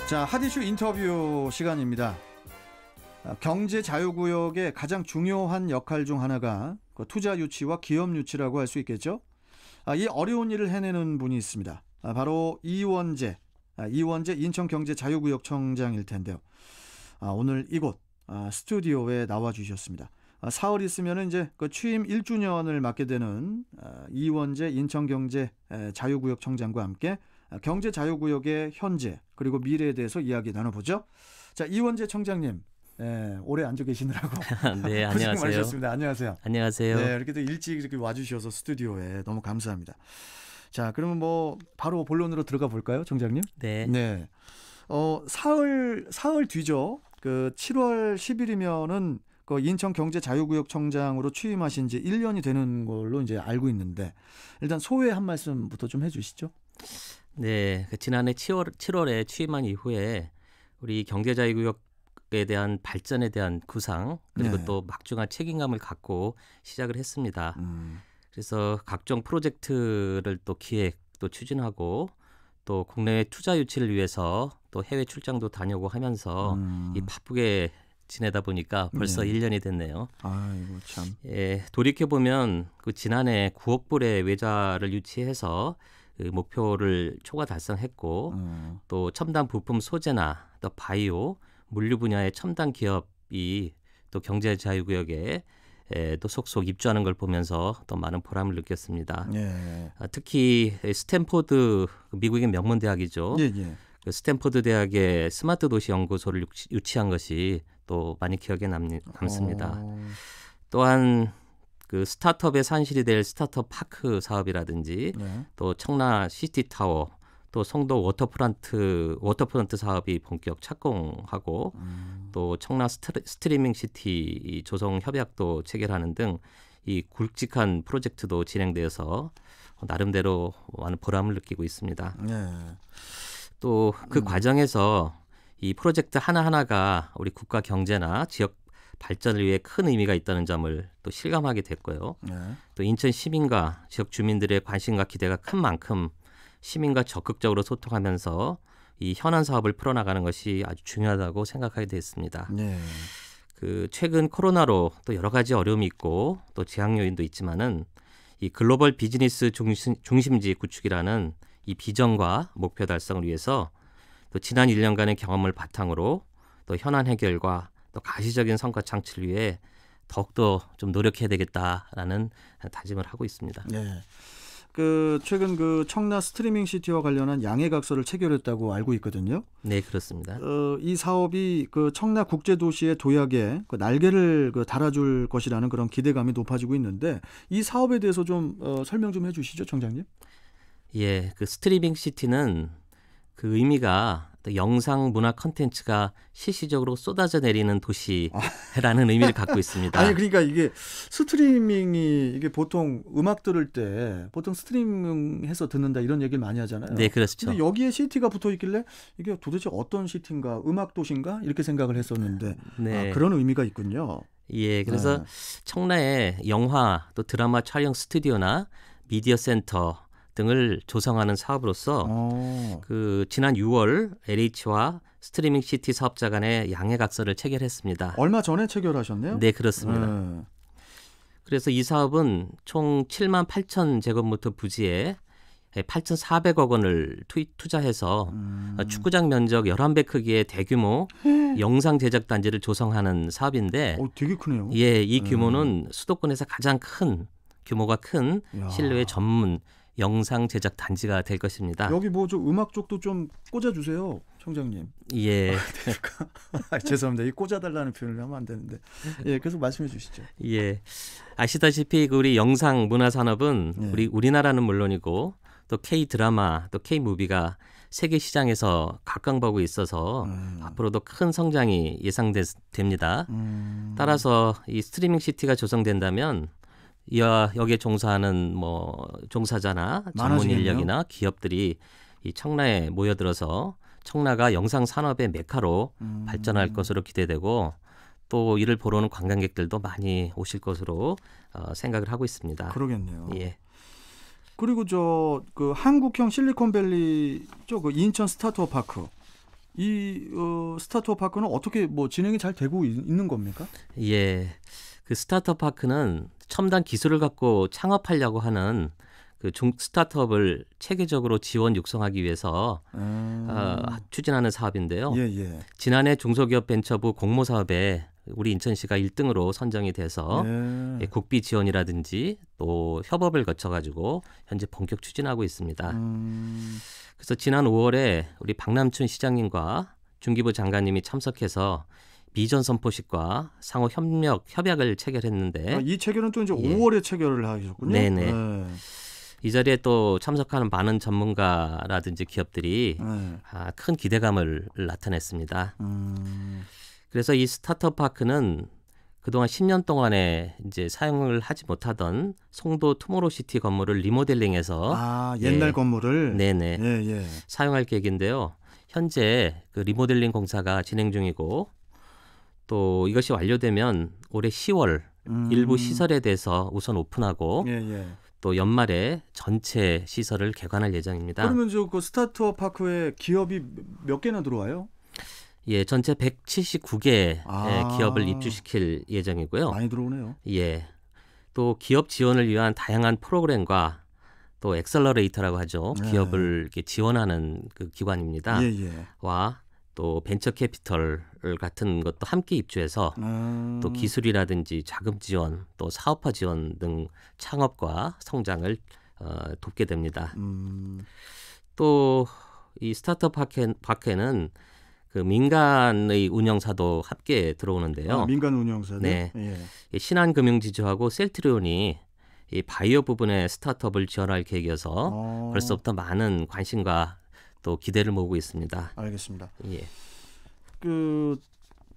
자, 핫이슈 인터뷰 시간입니다. 경제 자유구역의 가장 중요한 역할 중 하나가 투자 유치와 기업 유치라고 할 수 있겠죠. 이 어려운 일을 해내는 분이 있습니다. 바로 이원재 인천경제자유구역청장일 텐데요. 오늘 이곳 스튜디오에 나와 주셨습니다. 사흘 있으면 이제 그 취임 1주년을 맞게 되는 이원재 인천경제자유구역청장과 함께 경제자유구역의 현재 그리고 미래에 대해서 이야기 나눠보죠. 자, 이원재 청장님, 오래 앉아 계시느라고 네, 고생 안녕하세요. 많으셨습니다. 안녕하세요. 안녕하세요. 네, 이렇게 또 일찍 이렇게 와주셔서 스튜디오에 너무 감사합니다. 자, 그러면 뭐 바로 본론으로 들어가 볼까요, 청장님? 네. 네. 사흘 뒤죠. 그 7월 10일이면은 그 인천경제자유구역청장으로 취임하신 지 1년이 되는 걸로 이제 알고 있는데 일단 소회 한 말씀부터 좀 해주시죠. 네, 지난해 7월에 취임한 이후에 우리 경제자유구역에 대한 발전에 대한 구상 그리고 네. 또 막중한 책임감을 갖고 시작을 했습니다. 그래서 각종 프로젝트를 또 기획, 또 추진하고 또 국내외 투자 유치를 위해서 또 해외 출장도 다녀오고 하면서 이 바쁘게 지내다 보니까 벌써 네. 1년이 됐네요. 아이고 참. 예, 돌이켜 보면 그 지난해 9억 불의 외자를 유치해서 그 목표를 초과 달성했고 또 첨단 부품 소재나 또 바이오, 물류 분야의 첨단 기업이 또 경제자유구역에 또 속속 입주하는 걸 보면서 또 많은 보람을 느꼈습니다. 예. 특히 스탠포드 미국의 명문 대학이죠. 예, 예. 그 스탠포드 대학의 스마트 도시 연구소를 유치한 것이 또 많이 기억에 남습니다. 또한 그 스타트업의 산실이 될 스타트업 파크 사업이라든지 네. 또 청라 시티타워 또 송도 워터프런트 사업이 본격 착공하고 또 청라 스트리밍 시티 조성 협약도 체결하는 등 이 굵직한 프로젝트도 진행되어서 나름대로 많은 보람을 느끼고 있습니다. 네. 또 그 과정에서 이 프로젝트 하나하나가 우리 국가 경제나 지역 발전을 위해 큰 의미가 있다는 점을 또 실감하게 됐고요. 네. 또 인천 시민과 지역 주민들의 관심과 기대가 큰 만큼 시민과 적극적으로 소통하면서 이 현안 사업을 풀어나가는 것이 아주 중요하다고 생각하게 됐습니다. 네. 그 최근 코로나로 또 여러 가지 어려움이 있고 또 재앙 요인도 있지만은 이 글로벌 비즈니스 중심지 구축이라는 이 비전과 목표 달성을 위해서 또 지난 1년간의 경험을 바탕으로 또 현안 해결과 또 가시적인 성과 창출을 위해 더욱더 좀 노력해야 되겠다라는 다짐을 하고 있습니다. 네. 그 최근 그 청라 스트리밍 시티와 관련한 양해각서를 체결했다고 알고 있거든요. 네, 그렇습니다. 이 사업이 그 청라 국제도시의 도약에 그 날개를 그 달아줄 것이라는 그런 기대감이 높아지고 있는데 이 사업에 대해서 좀 설명 좀 해주시죠, 청장님. 예, 그 스트리밍 시티는 그 의미가 또 영상 문화 콘텐츠가 실시적으로 쏟아져 내리는 도시라는 의미를 갖고 있습니다. 아니 그러니까 이게 스트리밍이 이게 보통 음악 들을 때 보통 스트리밍해서 듣는다 이런 얘기를 많이 하잖아요. 네, 그렇죠. 근데 여기에 시티가 붙어 있길래 이게 도대체 어떤 시티인가, 음악 도시인가 이렇게 생각을 했었는데 네. 그런 의미가 있군요. 예, 그래서 네. 청라에 영화 또 드라마 촬영 스튜디오나 미디어 센터 등을 조성하는 사업으로서 그 지난 6월 LH와 스트리밍 시티 사업자 간의 양해각서를 체결했습니다. 얼마 전에 체결하셨네요. 네, 그렇습니다. 그래서 이 사업은 총 7만 8천 제곱미터 부지에 8,400억 원을 투자해서 축구장 면적 11배 크기의 대규모 영상 제작 단지를 조성하는 사업인데 되게 크네요. 예, 이 규모는 수도권에서 가장 큰 규모가 큰 실내 전문 영상 제작 단지가 될 것입니다. 여기 뭐 좀 음악 쪽도 좀 꽂아주세요, 청장님. 예. 죄송합니다. 이 꽂아달라는 표현을 하면 안 되는데. 예, 계속 말씀해 주시죠. 예. 아시다시피 우리 영상 문화 산업은 네. 우리나라는 물론이고 또 K 드라마, 또 K 무비가 세계 시장에서 각광받고 있어서 앞으로도 큰 성장이 예상됩니다. 따라서 이 스트리밍 시티가 조성된다면 여기에 종사하는 뭐 종사자나 전문 많아지겠네요. 인력이나 기업들이 이 청라에 모여들어서 청라가 영상 산업의 메카로 발전할 것으로 기대되고 또 이를 보러 오는 관광객들도 많이 오실 것으로 생각을 하고 있습니다. 그러겠네요. 예. 그리고 그 한국형 실리콘밸리 쪽 그 인천 스타트업 파크 이 스타트업 파크는 어떻게 뭐 진행이 잘 되고 있는 겁니까? 예. 그 스타트업 파크는 첨단 기술을 갖고 창업하려고 하는 그 스타트업을 체계적으로 지원 육성하기 위해서 추진하는 사업인데요. 예, 예. 지난해 중소기업 벤처부 공모 사업에 우리 인천시가 1등으로 선정이 돼서 예. 국비 지원이라든지 또 협업을 거쳐가지고 현재 본격 추진하고 있습니다. 그래서 지난 5월에 우리 박남춘 시장님과 중기부 장관님이 참석해서 비전 선포식과 상호 협약을 체결했는데 이 체결은 또 이제 예. 5월에 체결을 하셨군요. 네네. 네. 이 자리에 또 참석하는 많은 전문가라든지 기업들이 네. 큰 기대감을 나타냈습니다. 그래서 이 스타트업 파크는 그동안 10년 동안에 이제 사용을 하지 못하던 송도 투모로우시티 건물을 리모델링해서 옛날 예. 건물을 네네. 예, 예. 사용할 계획인데요. 현재 그 리모델링 공사가 진행 중이고 또 이것이 완료되면 올해 10월 일부 시설에 대해서 우선 오픈하고 예, 예. 또 연말에 전체 시설을 개관할 예정입니다. 그러면 그 스타트업 파크에 기업이 몇 개나 들어와요? 예, 전체 179개 아. 기업을 입주시킬 예정이고요. 많이 들어오네요. 예. 또 기업 지원을 위한 다양한 프로그램과 또 엑셀러레이터라고 하죠. 네. 기업을 이렇게 지원하는 그 기관입니다. 예, 예. 와 또 벤처 캐피털 같은 것도 함께 입주해서 또 기술이라든지 자금 지원, 또 사업화 지원 등 창업과 성장을 돕게 됩니다. 또 이 스타트업 파크에는 그 민간의 운영사도 함께 들어오는데요. 민간 운영사들. 네. 예. 신한금융지주하고 셀트리온이 이 바이오 부분의 스타트업을 지원할 계획이어서 벌써부터 많은 관심과 또 기대를 모으고 있습니다. 알겠습니다. 예.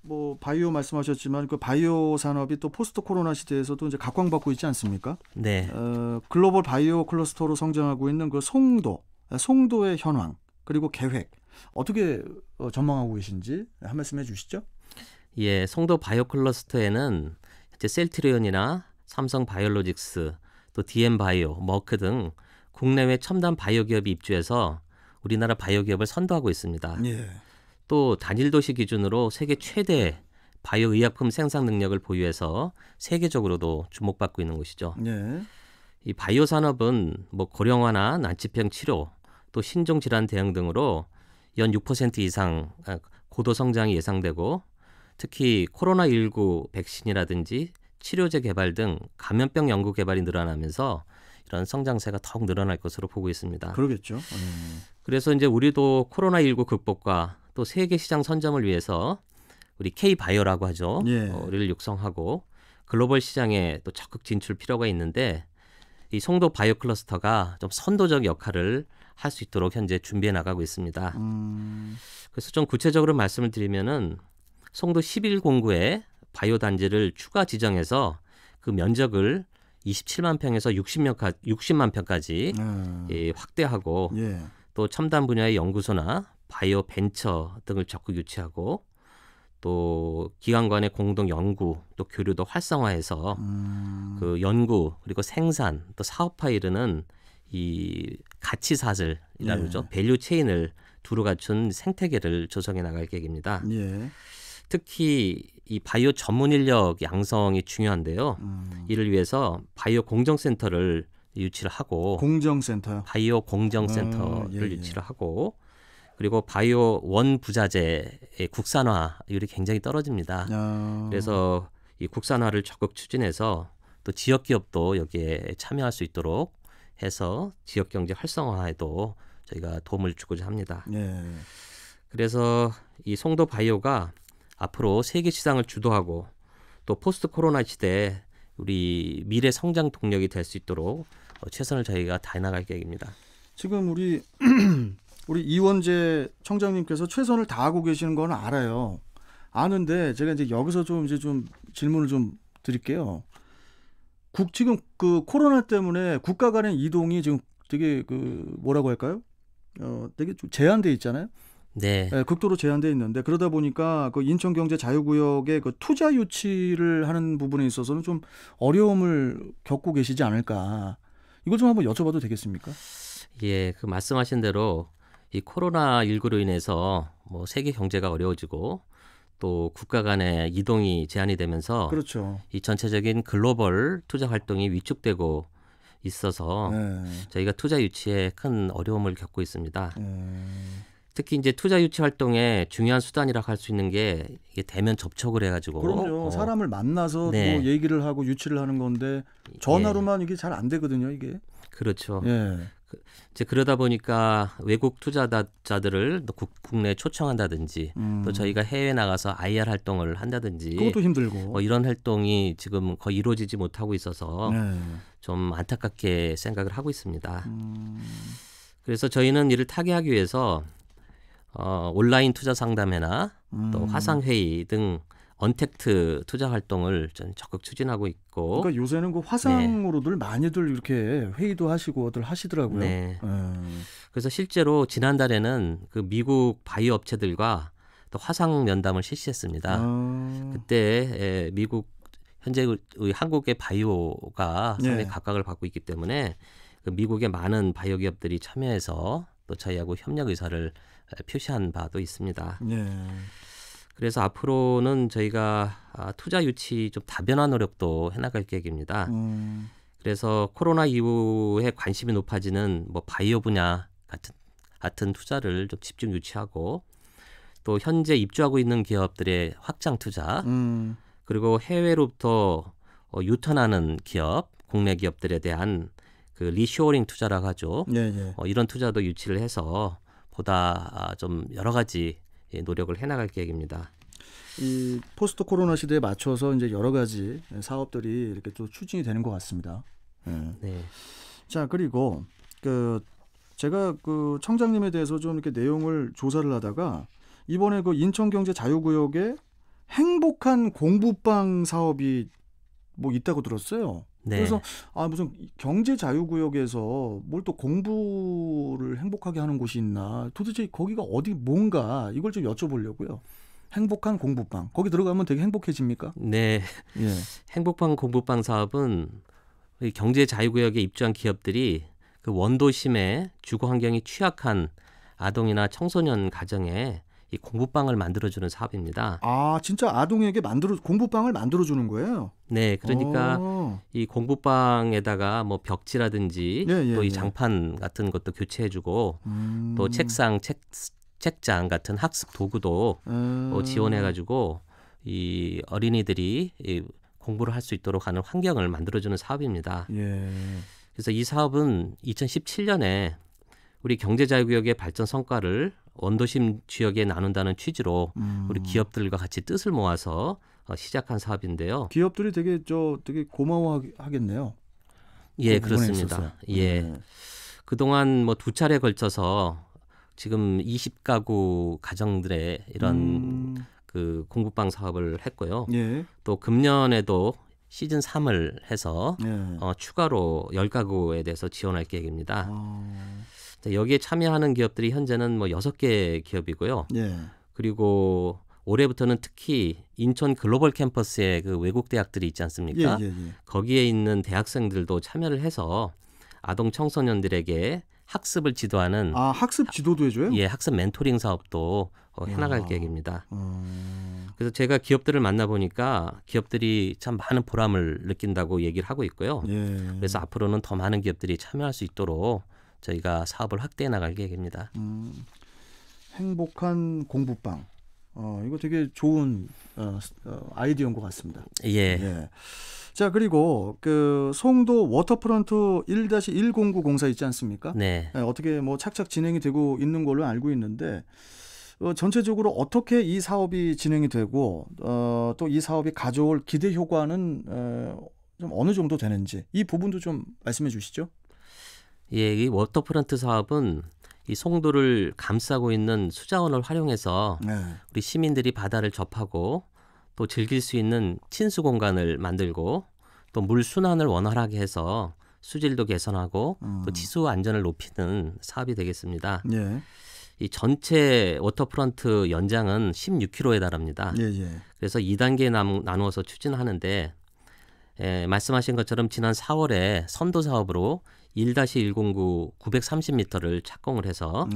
뭐 바이오 말씀하셨지만 그 바이오 산업이 또 포스트 코로나 시대에서도 이제 각광받고 있지 않습니까? 네. 글로벌 바이오 클러스터로 성장하고 있는 그 송도의 현황 그리고 계획 어떻게 전망하고 계신지 한 말씀 해주시죠. 예, 송도 바이오 클러스터에는 이제 셀트리온이나 삼성 바이오로직스, 또 DM 바이오, 머크 등 국내외 첨단 바이오 기업이 입주해서 우리나라 바이오 기업을 선도하고 있습니다. 예. 또 단일 도시 기준으로 세계 최대 바이오 의약품 생산 능력을 보유해서 세계적으로도 주목받고 있는 곳이죠. 예. 이 바이오 산업은 뭐 고령화나 난치병 치료, 또 신종 질환 대응 등으로 연 6% 이상 고도 성장이 예상되고 특히 코로나19 백신이라든지 치료제 개발 등 감염병 연구 개발이 늘어나면서 이런 성장세가 더욱 늘어날 것으로 보고 있습니다. 그러겠죠. 그래서 이제 우리도 코로나19 극복과 또 세계 시장 선점을 위해서 우리 K-바이오라고 하죠. 예. 를 육성하고 글로벌 시장에 또 적극 진출 필요가 있는데 이 송도 바이오 클러스터가 좀 선도적 역할을 할 수 있도록 현재 준비해 나가고 있습니다. 그래서 좀 구체적으로 말씀을 드리면은 송도 11공구에 바이오 단지를 추가 지정해서 그 면적을 27만 평에서 60만 평까지 확대하고 예. 또 첨단 분야의 연구소나 바이오 벤처 등을 적극 유치하고 또 기관 간의 공동 연구 또 교류도 활성화해서 그 연구 그리고 생산 또 사업화에 이르는 이 가치 사슬이라고 그러죠. 밸류 체인을 두루 갖춘 생태계를 조성해 나갈 계획입니다. 예. 특히 이 바이오 전문 인력 양성이 중요한데요. 이를 위해서 바이오 공정센터를 유치를 하고 공정센터요. 바이오 공정센터를 예. 유치를 하고 그리고 바이오 원 부자재의 국산화율이 굉장히 떨어집니다. 그래서 이 국산화를 적극 추진해서 또 지역 기업도 여기에 참여할 수 있도록 해서 지역 경제 활성화에도 저희가 도움을 주고자 합니다. 예. 그래서 이 송도 바이오가 앞으로 세계 시장을 주도하고 또 포스트 코로나 시대에 우리 미래 성장 동력이 될 수 있도록 최선을 저희가 다해 나갈 계획입니다. 지금 우리 이원재 청장님께서 최선을 다하고 계시는 건 알아요. 아는데 제가 이제 여기서 좀 질문을 좀 드릴게요. 지금 그 코로나 때문에 국가 간의 이동이 지금 되게 뭐라고 할까요? 되게 좀 제한돼 있잖아요. 네. 네, 극도로 제한돼 있는데 그러다 보니까 그 인천경제자유구역의 그 투자 유치를 하는 부분에 있어서는 좀 어려움을 겪고 계시지 않을까. 이걸 좀 한번 여쭤봐도 되겠습니까? 예, 그 말씀하신 대로 이 코로나19로 인해서 뭐 세계 경제가 어려워지고 또 국가 간의 이동이 제한이 되면서 그렇죠. 이 전체적인 글로벌 투자 활동이 위축되고 있어서 네. 저희가 투자 유치에 큰 어려움을 겪고 있습니다. 네. 특히 이제 투자 유치 활동의 중요한 수단이라고 할 수 있는 게 이게 대면 접촉을 해가지고 그럼요. 사람을 만나서 네. 뭐 얘기를 하고 유치를 하는 건데 전화로만 이게 잘 안 되거든요. 이게. 그렇죠. 예. 이제 그러다 보니까 외국 투자자들을 또 국내에 초청한다든지 또 저희가 해외 나가서 IR 활동을 한다든지 그것도 힘들고. 뭐 이런 활동이 지금 거의 이루어지지 못하고 있어서 네. 좀 안타깝게 생각을 하고 있습니다. 그래서 저희는 이를 타개하기 위해서 온라인 투자 상담회나 또 화상 회의 등 언택트 투자 활동을 좀 적극 추진하고 있고. 그러니까 요새는 그 화상으로들 많이들 이렇게 회의도 하시고들 하시더라고요. 네. 그래서 실제로 지난달에는 그 미국 바이오 업체들과 또 화상 면담을 실시했습니다. 그때 미국 현재 우리 한국의 바이오가 상당히 네. 각광을 받고 있기 때문에 그 미국의 많은 바이오 기업들이 참여해서 또 저희하고 협력 의사를 표시한 바도 있습니다. 네. 그래서 앞으로는 저희가 투자 유치 좀 다변화 노력도 해나갈 계획입니다. 그래서 코로나 이후에 관심이 높아지는 뭐 바이오 분야 같은 투자를 좀 집중 유치하고 또 현재 입주하고 있는 기업들의 확장 투자 그리고 해외로부터 유턴하는 기업, 국내 기업들에 대한 그 리쇼어링 투자라고 하죠. 네. 이런 투자도 유치를 해서 보다 좀 여러 가지 노력을 해나갈 계획입니다. 이 포스트 코로나 시대에 맞춰서 이제 여러 가지 사업들이 이렇게 또 추진이 되는 것 같습니다. 네. 자, 그리고 그 제가 그 청장님에 대해서 좀 이렇게 내용을 조사를 하다가 이번에 그 인천경제자유구역에 행복한 공부방 사업이 뭐 있다고 들었어요. 네. 그래서 무슨 경제자유구역에서 뭘 또 공부를 행복하게 하는 곳이 있나? 도대체 거기가 어디 뭔가 이걸 좀 여쭤보려고요. 행복한 공부방. 거기 들어가면 되게 행복해집니까? 네. 예. 행복방 공부방 사업은 이 경제자유구역에 입주한 기업들이 그 원도심에 주거 환경이 취약한 아동이나 청소년 가정에 이 공부방을 만들어주는 사업입니다. 진짜 아동에게 공부방을 만들어주는 거예요? 네, 그러니까 이 공부방에다가 뭐 벽지라든지 또 이 장판 같은 것도 교체해주고 또 책상, 책장 같은 학습 도구도 지원해가지고 이 어린이들이 이 공부를 할 수 있도록 하는 환경을 만들어주는 사업입니다. 예. 그래서 이 사업은 2017년에 우리 경제자유구역의 발전 성과를 원도심 지역에 나눈다는 취지로 우리 기업들과 같이 뜻을 모아서 시작한 사업인데요. 기업들이 되게 고마워하겠네요. 예, 그렇습니다. 예. 그동안 뭐 두 차례 걸쳐서 지금 20가구 가정들의 이런 그 공부방 사업을 했고요. 예. 또 금년에도 시즌 3을 해서 예. 추가로 10가구에 대해서 지원할 계획입니다. 여기에 참여하는 기업들이 현재는 뭐 6개 기업이고요. 예. 그리고 올해부터는 특히 인천 글로벌 캠퍼스의 그 외국 대학들이 있지 않습니까? 예. 거기에 있는 대학생들도 참여를 해서 아동 청소년들에게 학습을 지도하는 학습 지도도 해줘요? 예, 학습 멘토링 사업도 해나갈 계획입니다. 그래서 제가 기업들을 만나보니까 기업들이 참 많은 보람을 느낀다고 얘기를 하고 있고요. 예. 그래서 앞으로는 더 많은 기업들이 참여할 수 있도록 저희가 사업을 확대해 나갈 계획입니다. 행복한 공부방. 이거 되게 좋은 아이디어인 것 같습니다. 예. 자, 그리고 그 송도 워터프런트 1-109 공사 있지 않습니까? 네. 어떻게 뭐 착착 진행이 되고 있는 걸로 알고 있는데 전체적으로 어떻게 이 사업이 진행이 되고 또 이 사업이 가져올 기대 효과는 좀 어느 정도 되는지 이 부분도 좀 말씀해 주시죠. 예, 이 워터프런트 사업은 이 송도를 감싸고 있는 수자원을 활용해서 우리 시민들이 바다를 접하고 또 즐길 수 있는 친수 공간을 만들고 또 물 순환을 원활하게 해서 수질도 개선하고 또 치수 안전을 높이는 사업이 되겠습니다. 예. 이 전체 워터프런트 연장은 16km에 달합니다. 예. 그래서 2단계에 나누어서 추진하는데 말씀하신 것처럼 지난 4월에 선도 사업으로 1-109 930m를 착공을 해서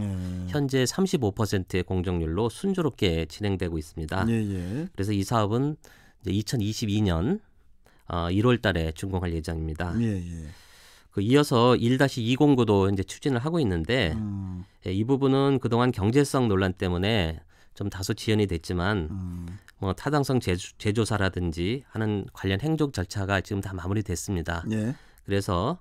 현재 35%의 공정률로 순조롭게 진행되고 있습니다. 예, 예. 그래서 이 사업은 이제 2022년 1월 달에 준공할 예정입니다. 예, 예. 이어서 1-209도 이제 추진을 하고 있는데 이 부분은 그동안 경제성 논란 때문에 좀 다소 지연이 됐지만 뭐 타당성 재조사라든지 하는 관련 행정 절차가 지금 다 마무리됐습니다. 예. 그래서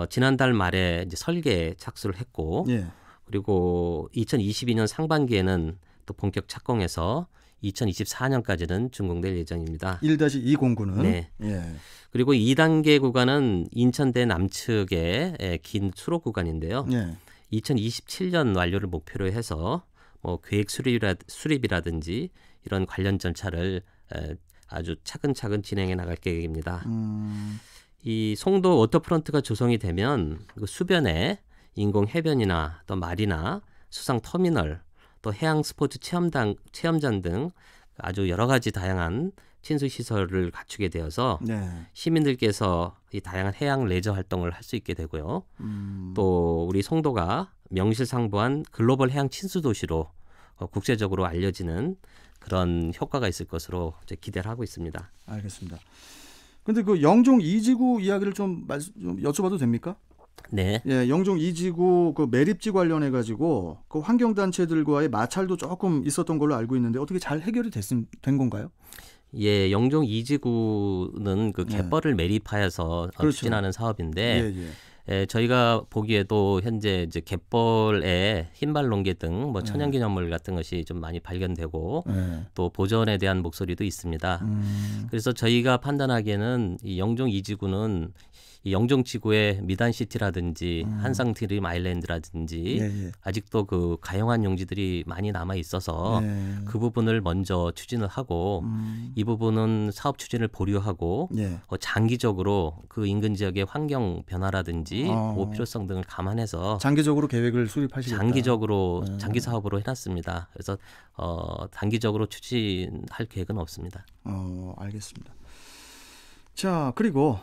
지난달 말에 이제 설계에 착수를 했고 예. 그리고 2022년 상반기에는 또 본격 착공해서 2024년까지는 준공될 예정입니다. 1-209는 네. 예. 그리고 2단계 구간은 인천대 남측의 긴 수로 구간인데요. 예. 2027년 완료를 목표로 해서 뭐 계획 수립이라든지 이런 관련 절차를 아주 차근차근 진행해 나갈 계획입니다. 이 송도 워터프런트가 조성이 되면 그 수변에 인공 해변이나 또 마리나, 수상 터미널, 또 해양 스포츠 체험장 등 아주 여러 가지 다양한 친수 시설을 갖추게 되어서 네. 시민들께서 이 다양한 해양 레저 활동을 할 수 있게 되고요. 또 우리 송도가 명실상부한 글로벌 해양 친수 도시로 국제적으로 알려지는 그런 효과가 있을 것으로 이제 기대를 하고 있습니다. 알겠습니다. 근데 그 영종 2지구 이야기를 좀 여쭤봐도 됩니까? 네. 예, 영종 2지구 그 매립지 관련해 가지고 그 환경 단체들과의 마찰도 조금 있었던 걸로 알고 있는데 어떻게 잘 해결이 된 건가요? 예, 영종 2지구는 그 갯벌을 매립하여서 그렇죠. 추진하는 사업인데 예, 예. 저희가 보기에도 현재 이제 갯벌에 흰발 농개 등 뭐 천연기념물 같은 것이 좀 많이 발견되고 또 보전에 대한 목소리도 있습니다. 그래서 저희가 판단하기에는 이 영종 2지구는 이 영종 지구의 미단시티라든지 한상 드림 아일랜드라든지 예, 예. 아직도 그 가용한 용지들이 많이 남아 있어서 그 부분을 먼저 추진을 하고 이 부분은 사업 추진을 보류하고 예. 장기적으로 그 인근 지역의 환경 변화라든지 보호 필요성 등을 감안해서 장기적으로 계획을 수립하시겠다. 장기적으로 장기 사업으로 해놨습니다. 그래서 단기적으로 추진할 계획은 없습니다. 알겠습니다. 자, 그리고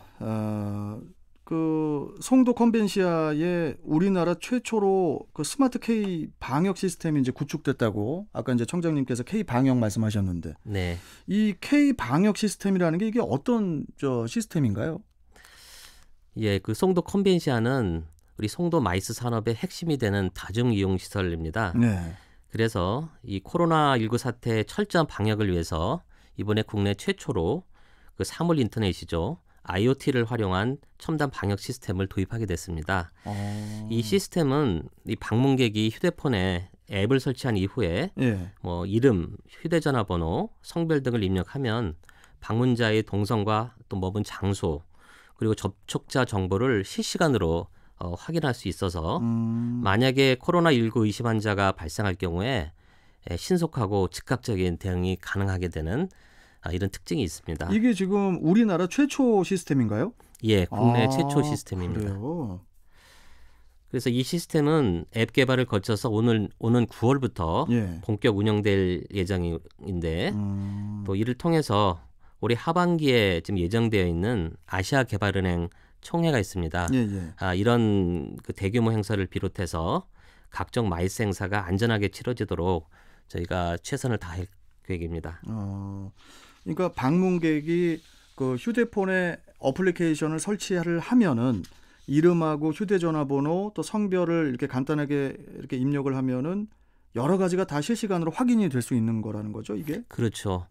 그 송도 컨벤시아에 우리나라 최초로 그 스마트 K 방역 시스템이 이제 구축됐다고 아까 이제 청장님께서 K 방역 말씀하셨는데, 네. 이 K 방역 시스템이라는 게 이게 어떤 시스템인가요? 예, 그 송도 컨벤시아는 우리 송도 마이스 산업의 핵심이 되는 다중 이용 시설입니다. 네. 그래서 이 코로나19 사태의 철저한 방역을 위해서 이번에 국내 최초로 그 사물 인터넷이죠. IoT를 활용한 첨단 방역 시스템을 도입하게 됐습니다. 이 시스템은 이 방문객이 휴대폰에 앱을 설치한 이후에 예. 뭐 이름, 휴대전화 번호, 성별 등을 입력하면 방문자의 동선과 또 머문 장소 그리고 접촉자 정보를 실시간으로 확인할 수 있어서 만약에 코로나19 의심 환자가 발생할 경우에 신속하고 즉각적인 대응이 가능하게 되는 이런 특징이 있습니다. 이게 지금 우리나라 최초 시스템인가요? 예, 국내 최초 시스템입니다. 그래요? 그래서 이 시스템은 앱 개발을 거쳐서 오는 9월부터 예. 본격 운영될 예정인데 또 이를 통해서 올해 하반기에 지금 예정되어 있는 아시아 개발은행 총회가 있습니다. 예, 예. 이런 그 대규모 행사를 비롯해서 각종 마이스 행사가 안전하게 치러지도록 저희가 최선을 다할 계획입니다. 그러니까 방문객이 그 휴대폰에 어플리케이션을 설치를 하면은 이름하고 휴대전화번호 또 성별을 이렇게 간단하게 이렇게 입력을 하면은 여러 가지가 다 실시간으로 확인이 될 수 있는 거라는 거죠, 이게? 그렇죠.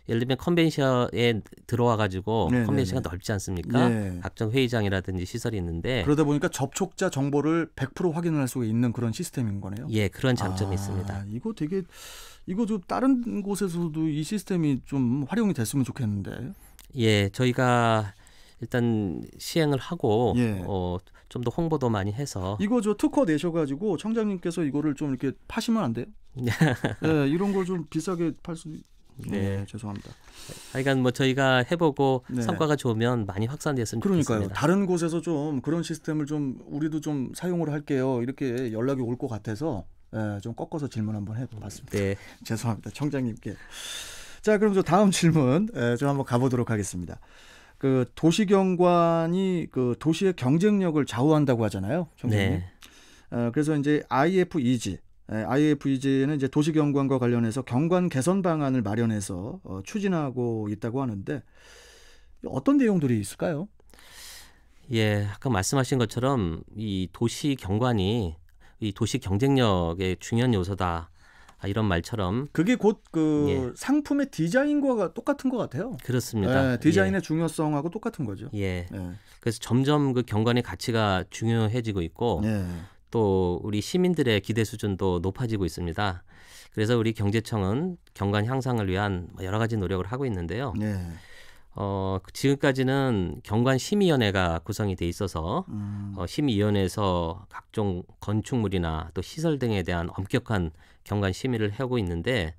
예를 들면 컨벤션에 들어와 가지고 컨벤션이 넓지 않습니까? 네. 각종 회의장이라든지 시설이 있는데 그러다 보니까 접촉자 정보를 100% 확인할 수가 있는 그런 시스템인 거네요. 예, 그런 장점이 있습니다. 이거 좀 다른 곳에서도 이 시스템이 좀 활용이 됐으면 좋겠는데. 예, 저희가 일단 시행을 하고 예. 좀 더 홍보도 많이 해서 이거 특허 내셔가지고 청장님께서 이거를 좀 이렇게 파시면 안 돼요? 예, 이런 걸 좀 비싸게 팔 수. 네, 죄송합니다. 하여간 뭐 저희가 해보고 네. 성과가 좋으면 많이 확산됐으면 그러니까요. 좋겠습니다. 다른 곳에서 좀 그런 시스템을 좀 우리도 좀 사용을 할게요. 이렇게 연락이 올 것 같아서 좀 꺾어서 질문 한번 해봤습니다. 네. 죄송합니다, 청장님께. 자, 그럼 저 다음 질문 좀 한번 가보도록 하겠습니다. 그 도시경관이 그 도시의 경쟁력을 좌우한다고 하잖아요, 총장님. 네. 그래서 이제 IFEG는 이제 도시경관과 관련해서 경관 개선 방안을 마련해서 추진하고 있다고 하는데 어떤 내용들이 있을까요? 예, 아까 말씀하신 것처럼 이 도시 경관이 이 도시 경쟁력의 중요한 요소다. 이런 말처럼 그게 곧 그 예. 상품의 디자인과 똑같은 것 같아요. 그렇습니다. 디자인의 중요성하고 똑같은 거죠. 예. 예. 그래서 점점 그 경관의 가치가 중요해지고 있고 예. 또 우리 시민들의 기대 수준도 높아지고 있습니다. 그래서 우리 경제청은 경관 향상을 위한 여러 가지 노력을 하고 있는데요. 예. 지금까지는 경관심의위원회가 구성이 돼 있어서 심의위원회에서 각종 건축물이나 또 시설 등에 대한 엄격한 경관 심의를 하고 있는데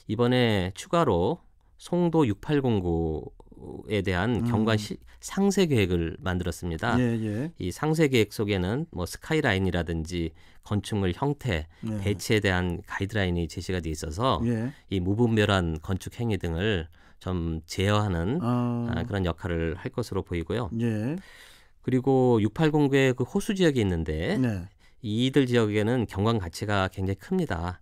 이번에 추가로 송도 6809에 대한 경관 상세 계획을 만들었습니다. 예, 예. 이 상세 계획 속에는 뭐 스카이라인이라든지 건축물 형태, 예. 배치에 대한 가이드라인이 제시가 돼 있어서 예. 이 무분별한 건축 행위 등을 좀 제어하는 그런 역할을 할 것으로 보이고요. 예. 그리고 680구의 그 호수 지역이 있는데 네. 이들 지역에는 경관 가치가 굉장히 큽니다.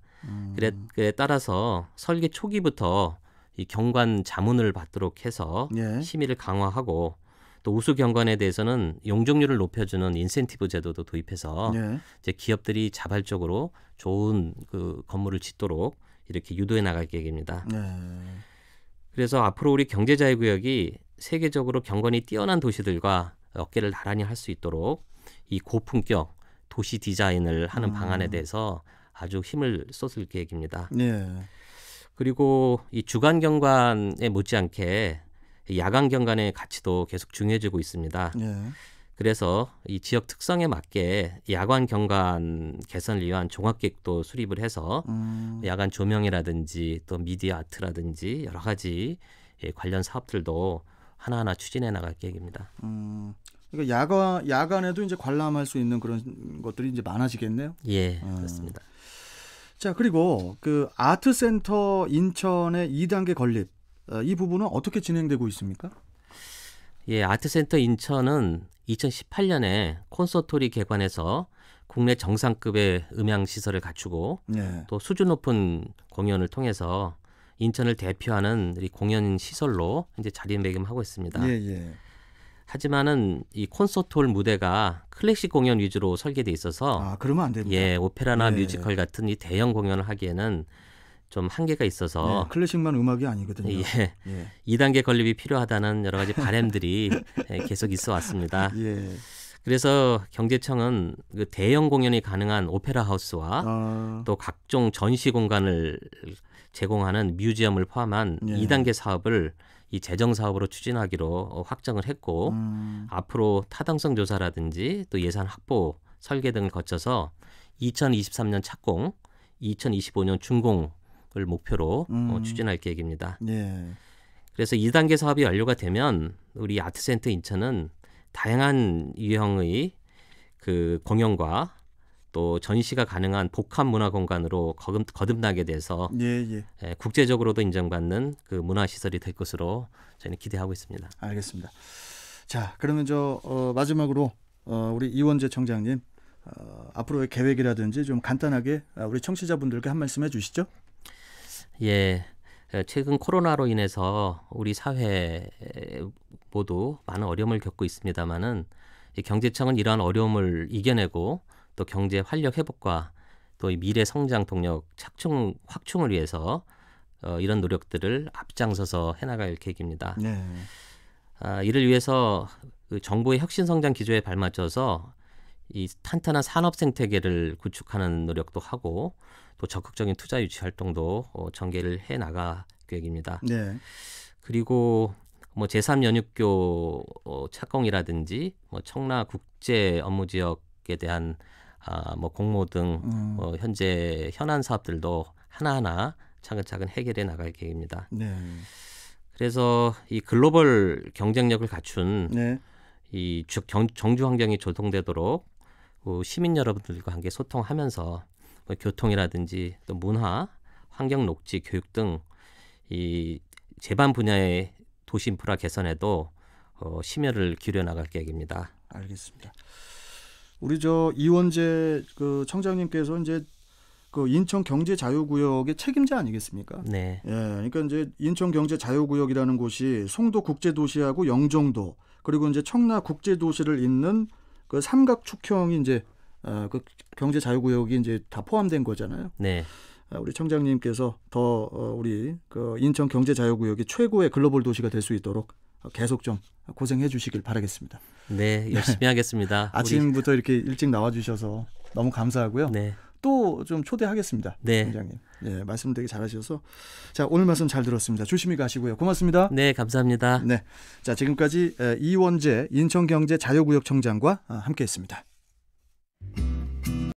그에 따라서 설계 초기부터 이 경관 자문을 받도록 해서 예. 심의를 강화하고 또 우수 경관에 대해서는 용적률을 높여주는 인센티브 제도도 도입해서 예. 이제 기업들이 자발적으로 좋은 그 건물을 짓도록 이렇게 유도해 나갈 계획입니다. 네. 그래서 앞으로 우리 경제자유구역이 세계적으로 경관이 뛰어난 도시들과 어깨를 나란히 할 수 있도록 이 고품격 도시 디자인을 하는 방안에 대해서 아주 힘을 쏟을 계획입니다. 예. 그리고 이 주간 경관에 못지않게 야간 경관의 가치도 계속 중요해지고 있습니다. 예. 그래서 이 지역 특성에 맞게 야간 경관 개선을 위한 종합계획도 수립을 해서 야간 조명이라든지 또 미디어 아트라든지 여러 가지 관련 사업들도 하나하나 추진해 나갈 계획입니다. 그러니까 야간에도 이제 관람할 수 있는 그런 것들이 이제 많아지겠네요. 예, 그렇습니다. 자, 그리고 그 아트센터 인천의 2단계 건립 이 부분은 어떻게 진행되고 있습니까? 예, 아트센터 인천은 2018년에 콘서토리 개관해서 국내 정상급의 음향 시설을 갖추고 예. 또 수준 높은 공연을 통해서 인천을 대표하는 이 공연 시설로 이제 자리매김하고 있습니다. 예, 예. 하지만은 이 콘서트홀 무대가 클래식 공연 위주로 설계돼 있어서 그러면 안 됩니다. 예, 오페라나 예. 뮤지컬 같은 이 대형 공연을 하기에는 좀 한계가 있어서 네, 클래식만 음악이 아니거든요. 예, 예. 2단계 건립이 필요하다는 여러 가지 바람들이 계속 있어 왔습니다. 예. 그래서 경제청은 그 대형 공연이 가능한 오페라 하우스와 또 각종 전시 공간을 제공하는 뮤지엄을 포함한 예. 2단계 사업을 이 재정 사업으로 추진하기로 확정을 했고 앞으로 타당성 조사라든지 또 예산 확보, 설계 등을 거쳐서 2023년 착공, 2025년 준공을 목표로 추진할 계획입니다. 예. 그래서 2단계 사업이 완료가 되면 우리 아트센터 인천은 다양한 유형의 그 공연과 또 전시가 가능한 복합 문화 공간으로 거듭나게 돼서 예, 예. 국제적으로도 인정받는 그 문화 시설이 될 것으로 저희는 기대하고 있습니다. 알겠습니다. 자, 그러면 마지막으로 우리 이원재 청장님 앞으로의 계획이라든지 좀 간단하게 우리 청취자분들께 한 말씀 해주시죠. 예, 최근 코로나로 인해서 우리 사회 모두 많은 어려움을 겪고 있습니다만은 경제청은 이러한 어려움을 이겨내고 또 경제 활력 회복과 또 이 미래 성장 동력 확충을 위해서 이런 노력들을 앞장서서 해나갈 계획입니다. 네. 이를 위해서 그 정부의 혁신 성장 기조에 발맞춰서 이 탄탄한 산업 생태계를 구축하는 노력도 하고 또 적극적인 투자 유치 활동도 전개를 해 나갈 계획입니다. 네. 그리고 뭐 제3연육교 착공이라든지 뭐 청라 국제 업무 지역에 대한 뭐 공모 등 현재 현안 사업들도 하나하나 차근차근 해결해 나갈 계획입니다. 네. 그래서 이 글로벌 경쟁력을 갖춘 네. 이 정주 환경이 조성되도록 시민 여러분들과 함께 소통하면서 뭐 교통이라든지 또 문화, 환경 녹지, 교육 등 이 제반 분야의 도시 인프라 개선에도 심혈을 기울여 나갈 계획입니다. 알겠습니다. 우리 이원재 그 청장님께서 이제 그 인천 경제 자유구역의 책임자 아니겠습니까? 네. 예, 그러니까 이제 인천 경제 자유구역이라는 곳이 송도 국제도시하고 영종도 그리고 이제 청라 국제도시를 잇는 그 삼각축형이 이제 그 경제 자유구역이 이제 다 포함된 거잖아요. 네. 우리 청장님께서 더 우리 그 인천 경제 자유구역이 최고의 글로벌 도시가 될 수 있도록 계속 좀 고생해 주시길 바라겠습니다. 네, 열심히 하겠습니다. 아침부터 이렇게 일찍 나와 주셔서 너무 감사하고요. 네. 또 좀 초대하겠습니다. 네. 청장님. 예, 말씀 되게 잘하셔서 자, 오늘 말씀 잘 들었습니다. 조심히 가시고요. 고맙습니다. 네, 감사합니다. 네. 자, 지금까지 이원재 인천경제자유구역청장과 함께했습니다.